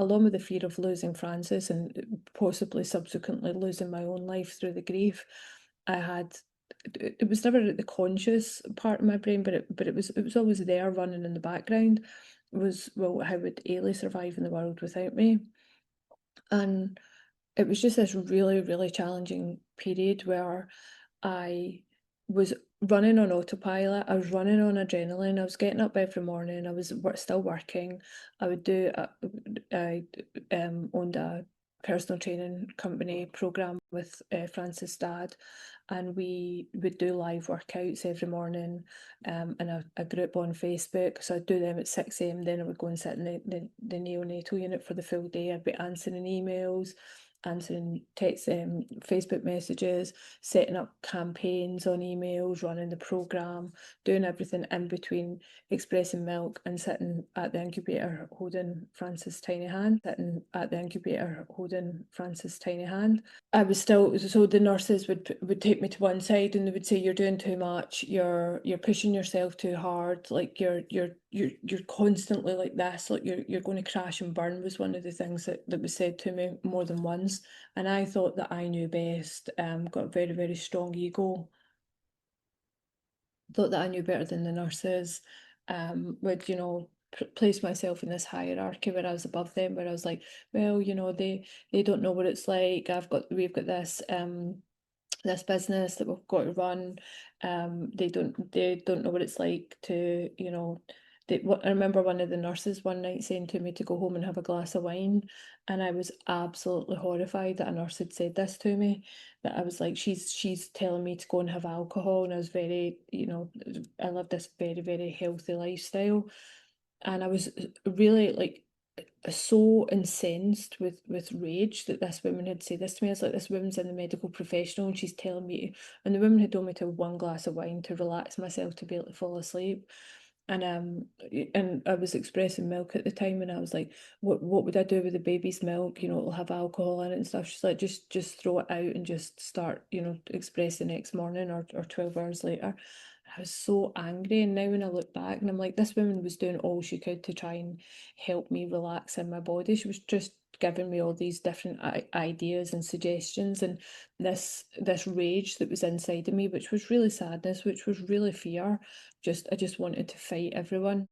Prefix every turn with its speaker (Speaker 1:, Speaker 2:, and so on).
Speaker 1: along with the fear of losing Francis and possibly subsequently losing my own life through the grief, I had it was never the conscious part of my brain, but it was always there running in the background. Was, well, how would Ailey survive in the world without me? And it was just this really, really challenging period where I was running on autopilot. I was running on adrenaline. I was getting up every morning. I was still working. I would do. I owned a personal training company program with Francis' dad, and we would do live workouts every morning in a group on Facebook. So I'd do them at 6 a.m. Then I would go and sit in the neonatal unit for the full day. I'd be answering emails, answering text, Facebook messages, setting up campaigns on emails, running the program, doing everything in between expressing milk and sitting at the incubator holding Francis' tiny hand, I was still, so the nurses would take me to one side and they would say, "You're doing too much. You're pushing yourself too hard. Like you're constantly like this. Like you're going to crash and burn," was one of the things that was said to me more than once. And I thought that I knew best. Got a very, very strong ego. Thought that I knew better than the nurses. Would, place myself in this hierarchy where I was above them, where I was like, well, they don't know what it's like. We've got this business that we've got to run. They don't know what it's like to, I remember one of the nurses one night saying to me to go home and have a glass of wine, and I was absolutely horrified that a nurse had said this to me. That I was like, she's telling me to go and have alcohol, and I was very, I lived this very, very healthy lifestyle, and I was really like so incensed with rage that this woman had said this to me. I was like, this woman's in the medical professional and she's telling me, and the woman had told me to have one glass of wine to relax myself to be able to fall asleep. And I was expressing milk at the time, and I was like, what would I do with the baby's milk? It'll have alcohol in it and stuff. She's like, just throw it out and just start, express the next morning or 12 hours later. I was so angry, and now when I look back and I'm like, this woman was doing all she could to try and help me relax in my body. She was just giving me all these different ideas and suggestions, and this rage that was inside of me, which was really sadness, which was really fear. I just wanted to fight everyone.